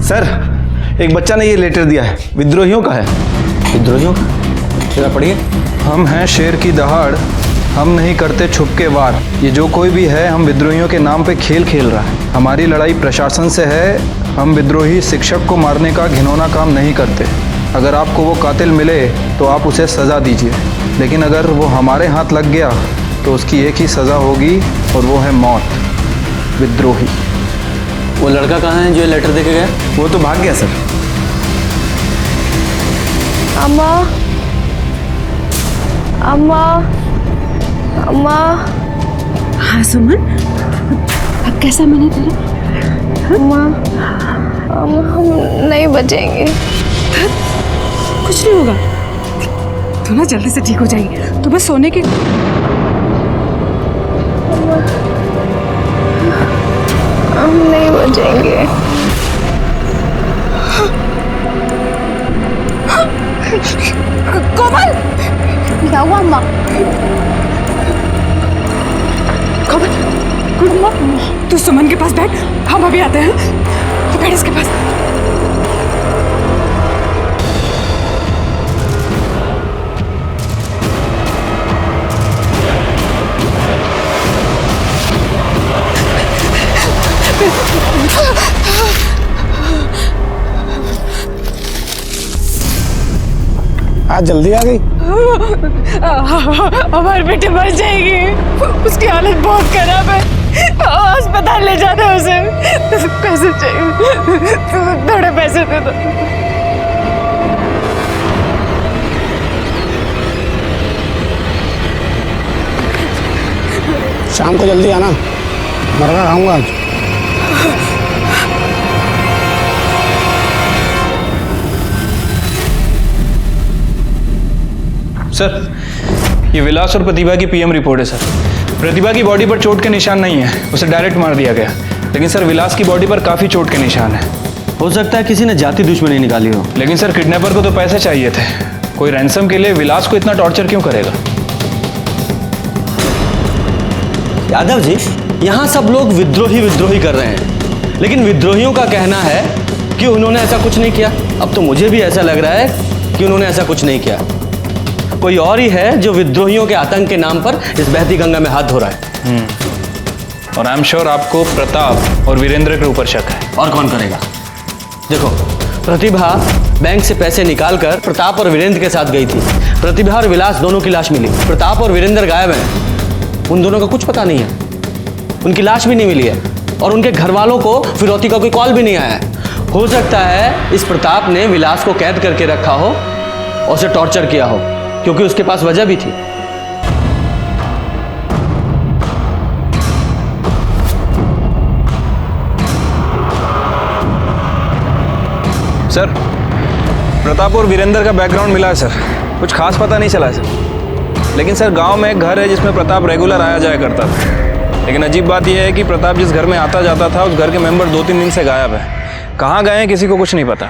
Speaker 1: सर, एक बच्चा ने ये लेटर दिया है, विद्रोहियों का है।
Speaker 2: विद्रोहियों का? जरा पढ़िए।
Speaker 9: हम हैं शेर की दहाड़, हम नहीं करते छुप के वार। ये जो कोई भी है, हम विद्रोहियों के नाम पे खेल खेल रहा है। हमारी लड़ाई प्रशासन से है, हम विद्रोही शिक्षक को मारने का घिनौना काम नहीं करते। अगर आपको वो कातिल मिले तो आप उसे सज़ा दीजिए, लेकिन अगर वो हमारे हाथ लग गया तो उसकी एक ही सज़ा होगी और वो है मौत। विद्रोही।
Speaker 2: वो लड़का कहाँ है जो ये लेटर देके गया?
Speaker 1: वो तो भाग गया सर।
Speaker 8: अम्मा, अम्मा, अम्मा।
Speaker 7: हाँ सुमन, अब कैसा मना तेरा?
Speaker 8: अम्मा, अम्मा, हम नहीं बचेंगे।
Speaker 7: कुछ नहीं होगा, तू ना जल्दी से ठीक हो जाएगी। तो बस सोने के
Speaker 8: हम नहीं बचेंगे।
Speaker 7: कोमल, क्या हुआ अम्मा? कोमल, तू सुमन के पास बैठ, हम अभी आते हैं। तो बैठ इसके पास।
Speaker 11: आज जल्दी आ गई।
Speaker 7: हमारी बेटी मर जाएगी, उसकी हालत बहुत खराब है, अस्पताल ले जाना है उसे। पैसे चाहिए, थोड़े पैसे दे दो।
Speaker 11: शाम को जल्दी आना, मरना खाऊंगा आज।
Speaker 9: सर, ये विलास और प्रतिभा की पीएम रिपोर्ट है सर। प्रतिभा की बॉडी पर चोट के निशान नहीं है, उसे डायरेक्ट मार दिया गया। लेकिन सर, विलास की बॉडी पर काफ़ी चोट के निशान है।
Speaker 2: हो सकता है किसी ने जाति दुश्मनी निकाली हो।
Speaker 9: लेकिन सर, किडनैपर को तो पैसे चाहिए थे। कोई रैंसम के लिए विलास को इतना टॉर्चर क्यों करेगा?
Speaker 2: यादव जी, यहाँ सब लोग विद्रोही विद्रोही कर रहे हैं, लेकिन विद्रोहियों का कहना है कि उन्होंने ऐसा कुछ नहीं किया। अब तो मुझे भी ऐसा लग रहा है कि उन्होंने ऐसा कुछ नहीं किया। कोई और ही है जो विद्रोहियों के आतंक के नाम पर इस बहती गंगा में हाथ धो रहा है।
Speaker 9: और आई एम श्योर आपको प्रताप और वीरेंद्र के ऊपर शक है।
Speaker 2: और कौन करेगा? देखो, प्रतिभा बैंक से पैसे निकालकर प्रताप और वीरेंद्र के साथ गई थी। प्रतिभा और विलास दोनों की लाश मिली। प्रताप और वीरेंद्र गायब हैं, उन दोनों का कुछ पता नहीं है। उनकी लाश भी नहीं मिली है और उनके घर वालों को फिरौती का कोई कॉल भी नहीं आया है। हो सकता है इस प्रताप ने विलास को कैद करके रखा हो और उसे टॉर्चर किया हो, क्योंकि उसके पास वजह भी थी।
Speaker 9: सर, प्रताप और वीरेंद्र का बैकग्राउंड मिला है सर, कुछ खास पता नहीं चला है सर। लेकिन सर, गांव में एक घर है जिसमें प्रताप रेगुलर आया जाया करता था। लेकिन अजीब बात यह है कि प्रताप जिस घर में आता जाता था, उस घर के मेंबर 2-3 दिन से गायब है। कहाँ गए हैं किसी को कुछ नहीं पता।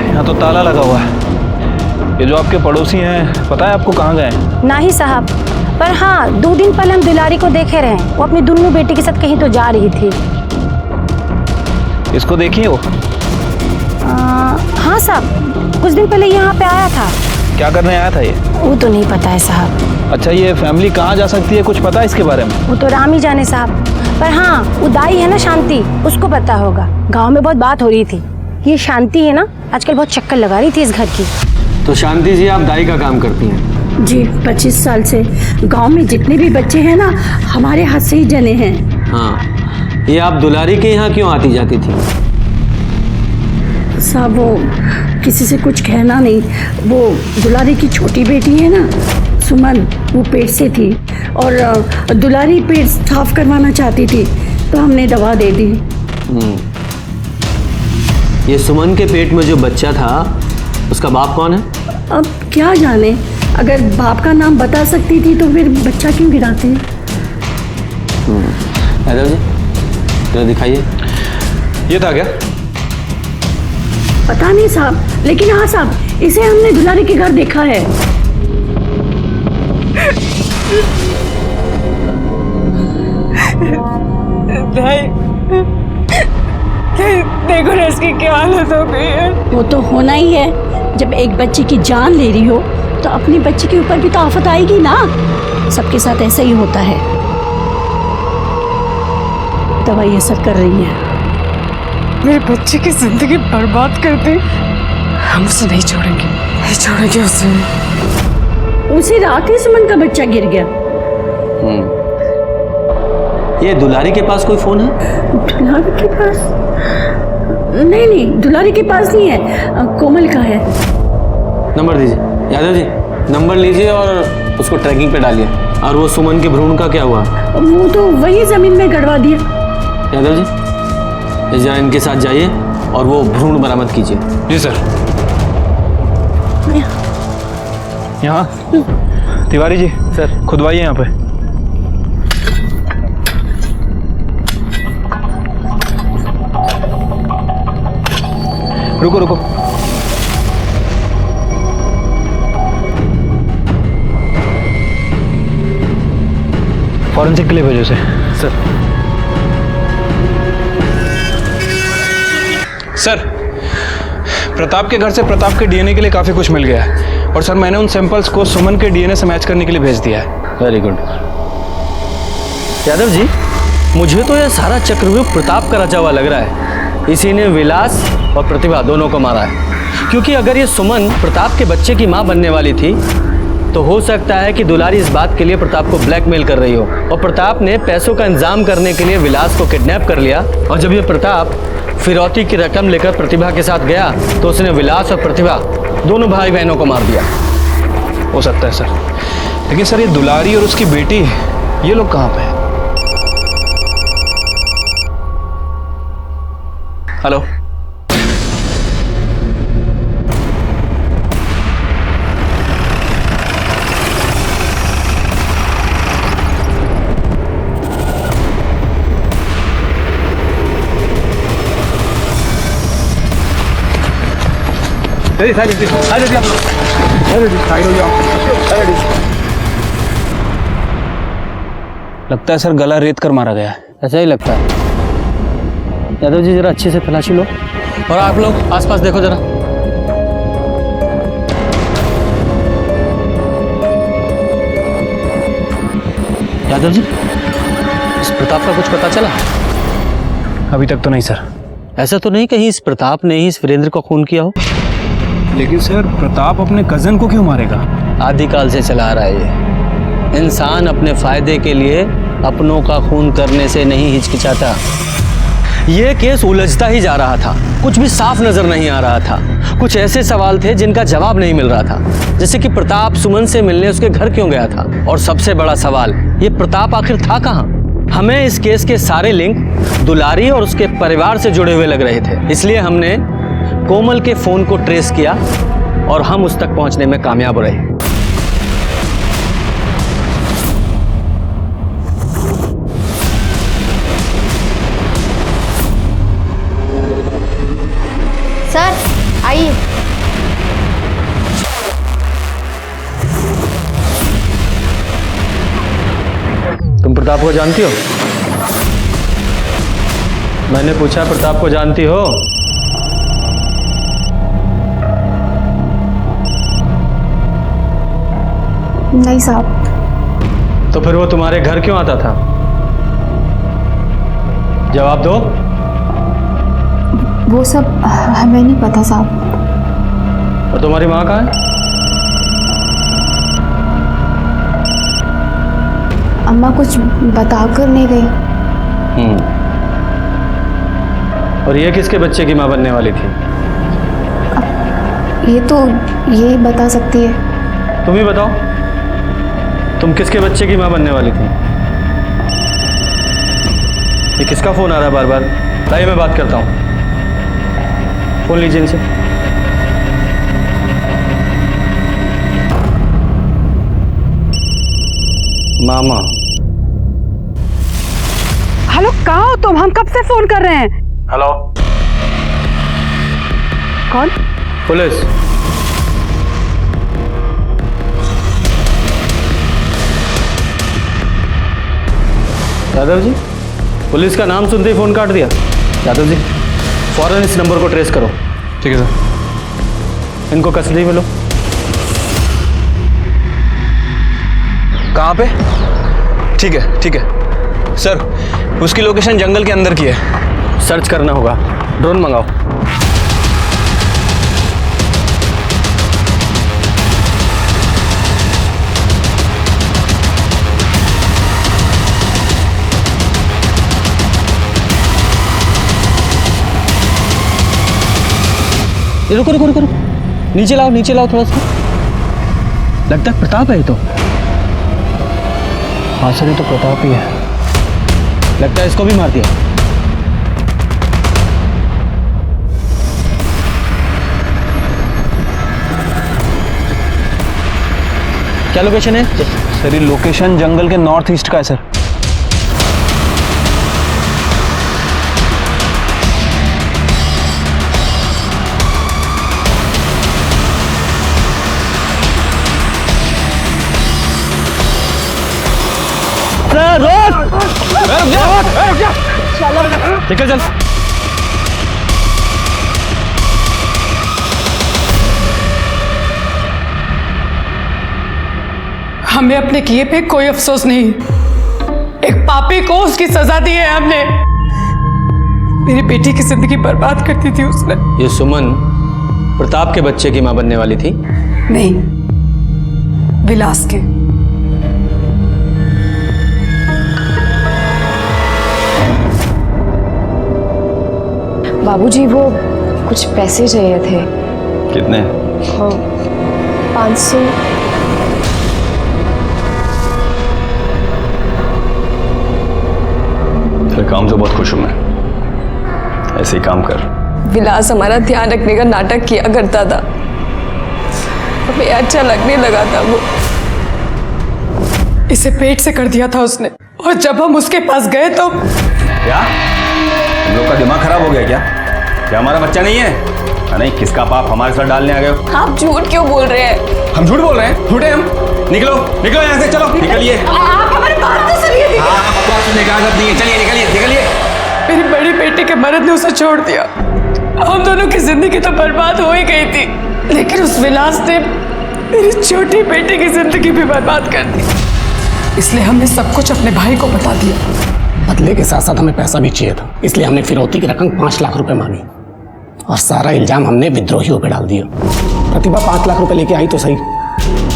Speaker 9: यहाँ तो ताला लगा हुआ है। ये जो आपके पड़ोसी हैं, पता है आपको कहाँ गए हैं?
Speaker 14: नहीं साहब, पर हाँ 2 दिन पहले हम दुलारी को देखे रहे। वो अपनी दोनों बेटी के साथ कहीं तो जा रही थी।
Speaker 9: इसको देखिए वो।
Speaker 14: हाँ साहब, कुछ दिन पहले यहाँ पे आया था।
Speaker 9: क्या करने आया था ये?
Speaker 14: वो तो नहीं पता है साहब।
Speaker 9: अच्छा, ये फैमिली कहाँ जा सकती है, कुछ पता है इसके बारे में?
Speaker 14: वो तो राम ही जाने साहब, पर हाँ वो दाई है ना शांति, उसको पता होगा। गाँव में बहुत बात हो रही थी। ये शांति है ना, आजकल बहुत चक्कर लगा रही थी इस घर की।
Speaker 2: तो शांति जी, आप दाई का काम करती हैं।
Speaker 14: जी 25 साल से गांव में जितने भी बच्चे हैं ना हमारे हाथ से ही जने हैं।
Speaker 2: हाँ, ये आप दुलारी के यहाँ क्यों आती जाती थी?
Speaker 14: साहब वो किसी से कुछ कहना नहीं, वो दुलारी की छोटी बेटी है ना सुमन, वो पेट से थी और दुलारी पेट साफ करवाना चाहती थी तो हमने दवा दे दी।
Speaker 2: ये सुमन के पेट में जो बच्चा था उसका बाप कौन है?
Speaker 14: अब क्या जाने, अगर बाप का नाम बता सकती थी तो फिर बच्चा क्यों गिराते?
Speaker 2: यादव जी जरा दिखाइए।
Speaker 9: ये था क्या?
Speaker 14: पता नहीं साहब, लेकिन हाँ साहब इसे हमने दुलारी के घर देखा है।
Speaker 6: देखो ना इसकी क्या हालत हो गई है।
Speaker 14: वो तो होना ही है, जब एक बच्चे की जान ले रही हो तो अपने बच्चे के ऊपर भी तो आफत आएगी ना। सबके साथ ऐसा ही होता है। दवाई असर कर रही है।
Speaker 6: मेरे बच्चे की जिंदगी बर्बाद कर दी, हम उसे नहीं छोड़ेंगे, नहीं छोड़ेंगे उसे।
Speaker 14: उसी रात ही सुमन का बच्चा गिर गया।
Speaker 2: ये दुलारी के पास कोई फोन है?
Speaker 14: दुलारी के पास? नहीं नहीं, दुलारी के पास नहीं है, कोमल का है।
Speaker 2: नंबर दीजिए यादव जी, नंबर लीजिए और उसको ट्रैकिंग पे डालिए। और वो सुमन के भ्रूण का क्या हुआ?
Speaker 14: वो तो वही जमीन में गड़वा दिया।
Speaker 2: यादव जी जरा इनके साथ जाइए और वो भ्रूण बरामद कीजिए।
Speaker 9: जी सर। यहाँ तिवारी जी सर, खुदवाइए यहाँ पे। रुको रुको, फॉरेंसिक के लिए भेजो उसे। सर प्रताप के घर से प्रताप के डीएनए के लिए काफी कुछ मिल गया है और सर मैंने उन सैंपल्स को सुमन के डीएनए से मैच करने के लिए भेज दिया है।
Speaker 2: Very good. यादव जी मुझे तो यह सारा चक्रव्यूह प्रताप का रचा हुआ लग रहा है। इसी ने विलास और प्रतिभा दोनों को मारा है, क्योंकि अगर ये सुमन प्रताप के बच्चे की मां बनने वाली थी तो हो सकता है कि दुलारी इस बात के लिए प्रताप को ब्लैकमेल कर रही हो और प्रताप ने पैसों का इंतजाम करने के लिए विलास को किडनैप कर लिया। और जब ये प्रताप फिरौती की रकम लेकर प्रतिभा के साथ गया तो उसने विलास और प्रतिभा दोनों भाई बहनों को मार दिया।
Speaker 9: हो सकता है सर, लेकिन सर ये दुलारी और उसकी बेटी ये लोग कहाँ पे हैं?
Speaker 2: हेलो,
Speaker 9: लगता है सर गला रेत कर मारा गया है।
Speaker 2: ऐसा ही लगता है। यादव जी जरा अच्छे से तलाशी लो और आप लोग आसपास देखो जरा। यादव जी इस प्रताप का कुछ पता चला?
Speaker 9: अभी तक तो नहीं सर।
Speaker 2: ऐसा तो नहीं कहीं इस प्रताप ने ही इस वीरेंद्र को खून किया हो?
Speaker 9: लेकिन सर प्रताप अपने कजन को क्यों मारेगा?
Speaker 2: आदिकाल से चला आ रहा है ये। इंसान अपने फायदे के लिए अपनों का खून करने से नहीं हिचकिचाता। ये केस उलझता ही जा रहा था, कुछ भी साफ नजर नहीं आ रहा था। कुछ ऐसे सवाल थे जिनका जवाब नहीं मिल रहा था, जैसे कि प्रताप सुमन से मिलने उसके घर क्यों गया था, और सबसे बड़ा सवाल ये प्रताप आखिर था कहाँ। हमें इस केस के सारे लिंक दुलारी और उसके परिवार से जुड़े हुए लग रहे थे, इसलिए हमने कोमल के फोन को ट्रेस किया और हम उस तक पहुंचने में कामयाब रहे।
Speaker 4: सर आइए।
Speaker 2: तुम प्रताप को जानती हो? मैंने पूछा प्रताप को जानती हो?
Speaker 8: नहीं साहब।
Speaker 2: तो फिर वो तुम्हारे घर क्यों आता था? जवाब दो।
Speaker 8: वो सब हमें नहीं पता साहब।
Speaker 2: और तुम्हारी माँ कहाँ है?
Speaker 8: अम्मा कुछ बताकर नहीं गई।
Speaker 2: और ये किसके बच्चे की माँ बनने वाली थी?
Speaker 8: ये तो यही बता सकती है।
Speaker 2: तुम ही बताओ, तुम किसके बच्चे की माँ बनने वाली थी? ये किसका फोन आ रहा है बार बार? लाइए मैं बात करता हूँ, फोन लीजिए इनसे। मामा।
Speaker 6: हेलो, कहाँ हो तुम? हम कब से फोन कर रहे हैं।
Speaker 2: हेलो,
Speaker 6: कौन?
Speaker 2: पुलिस। यादव जी, पुलिस का नाम सुनते ही फोन काट दिया। यादव जी, फौरन इस नंबर को ट्रेस करो।
Speaker 9: ठीक है सर।
Speaker 2: इनको कस्टडी में लो।
Speaker 9: कहाँ पे? ठीक है सर, उसकी लोकेशन जंगल के अंदर की है।
Speaker 2: सर्च करना होगा, ड्रोन मंगाओ। रुको रुको रुको, नीचे लाओ थोड़ा सा। लगता है प्रताप है ये तो।
Speaker 12: हाँ सर, ये तो प्रताप ही है।
Speaker 2: लगता है इसको भी मार दिया। क्या लोकेशन है
Speaker 12: सर? ये लोकेशन जंगल के नॉर्थ ईस्ट का है सर।
Speaker 2: निकल चल।
Speaker 6: हमें अपने किए पे कोई अफसोस नहीं। एक पापी को उसकी सजा दी है हमने। मेरी बेटी की जिंदगी बर्बाद करती थी उसने।
Speaker 2: ये सुमन प्रताप के बच्चे की मां बनने वाली थी?
Speaker 6: नहीं, विलास के।
Speaker 8: बाबूजी, वो कुछ पैसे चाहिए थे।
Speaker 1: कितने?
Speaker 8: 500।
Speaker 1: तेरे काम से बहुत खुश हूं मैं। ऐसे ही काम कर।
Speaker 8: विलास हमारा ध्यान रखने का नाटक किया करता था, हमें अच्छा लगने लगा था। वो
Speaker 6: इसे पेट से कर दिया था उसने, और जब हम उसके पास गए तो
Speaker 1: क्या हम लोग का दिमाग खराब हो गया क्या हमारा बच्चा नहीं है? नहीं, किसका पाप हमारे साथ डालने आ गए हो?
Speaker 8: आप झूठ क्यों बोल रहे हैं?
Speaker 1: हम झूठ बोल रहे हैं? झूठे हम? निकलो यहाँ से, चलो निकलिए।
Speaker 6: आप हमारी बात तो सुनिए।
Speaker 1: बकवास सुनने की आदत नहीं है, चलिए निकलिए।
Speaker 6: मेरी बड़ी बेटी के मर्द ने उसे छोड़ दिया। हम दोनों की जिंदगी तो बर्बाद हो ही गई थी, लेकिन उस विलास ने मेरी छोटी बेटी की जिंदगी भी बर्बाद कर दी। इसलिए हमने सब कुछ अपने भाई को बता दिया।
Speaker 11: बदले के साथ साथ हमें पैसा भी चाहिए था, इसलिए हमने फिरौती की रकम 5 लाख रुपए मांगी और सारा इल्जाम हमने विद्रोहियों पे डाल दिया। प्रतिभा 5 लाख रुपए लेके आई तो सही,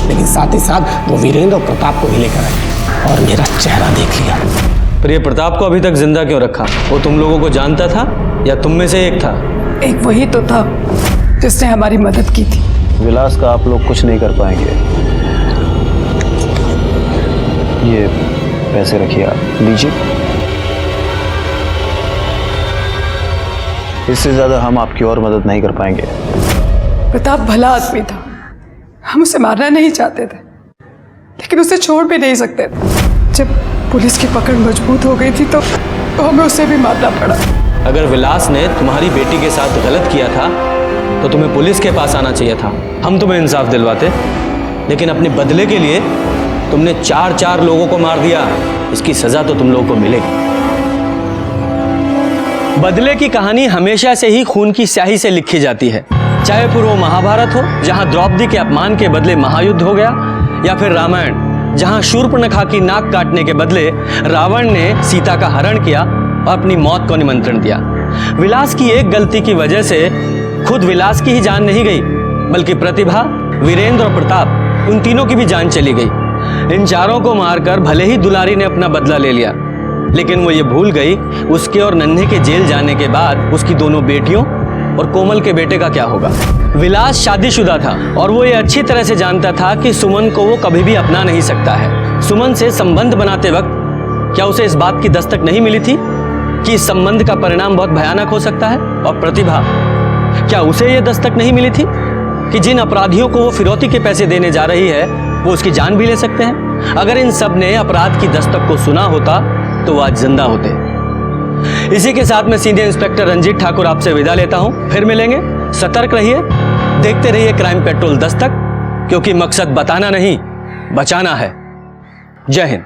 Speaker 11: लेकिन साथ ही साथ वो वीरेंद्र और प्रताप को भी लेकर आई और मेरा चेहरा देख लिया।
Speaker 2: पर ये प्रताप को अभी तक जिंदा क्यों रखा? वो तुम लोगों को जानता था या तुम में से एक था?
Speaker 6: एक वही तो था जिसने हमारी मदद की थी।
Speaker 5: विलास का आप लोग कुछ नहीं कर पाएंगे। ये पैसे रखिए, आप लीजिए। इससे ज्यादा हम आपकी और मदद नहीं कर पाएंगे।
Speaker 6: प्रताप भला आदमी था, हम उसे मारना नहीं चाहते थे, लेकिन उसे छोड़ भी नहीं सकते थे। जब पुलिस की पकड़ मजबूत हो गई थी तो हमें उसे भी मारना पड़ा।
Speaker 2: अगर विलास ने तुम्हारी बेटी के साथ गलत किया था तो तुम्हें पुलिस के पास आना चाहिए था, हम तुम्हें इंसाफ दिलवाते। लेकिन अपने बदले के लिए तुमने 4 लोगों को मार दिया। इसकी सजा तो तुम लोगों को मिलेगी। बदले की कहानी हमेशा से ही खून की स्याही से लिखी जाती है, चाहे फिर वो महाभारत हो जहां द्रौपदी के अपमान के बदले महायुद्ध हो गया, या फिर रामायण जहां शूर्पणखा की नाक काटने के बदले रावण ने सीता का हरण किया और अपनी मौत को निमंत्रण दिया। विलास की एक गलती की वजह से खुद विलास की ही जान नहीं गई, बल्कि प्रतिभा, वीरेंद्र और प्रताप, उन तीनों की भी जान चली गई। इन चारों को मारकर भले ही दुलारी ने अपना बदला ले लिया, लेकिन वो ये भूल गई उसके और नन्हे के जेल जाने के बाद उसकी दोनों बेटियों और कोमल के बेटे का क्या होगा। विलास शादीशुदा था और वो ये अच्छी तरह से जानता था कि सुमन को वो कभी भी अपना नहीं सकता है। सुमन से संबंध बनाते वक्त क्या उसे इस बात की दस्तक नहीं मिली थी कि इस संबंध का परिणाम बहुत भयानक हो सकता है? और प्रतिभा, क्या उसे ये दस्तक नहीं मिली थी कि जिन अपराधियों को वो फिरौती के पैसे देने जा रही है वो उसकी जान भी ले सकते हैं? अगर इन सब ने अपराध की दस्तक को सुना होता तो वो आज जिंदा होते। इसी के साथ मैं सीनियर इंस्पेक्टर रंजीत ठाकुर आपसे विदा लेता हूं। फिर मिलेंगे। सतर्क रहिए, देखते रहिए क्राइम पेट्रोल दस्तक, क्योंकि मकसद बताना नहीं, बचाना है। जय हिंद।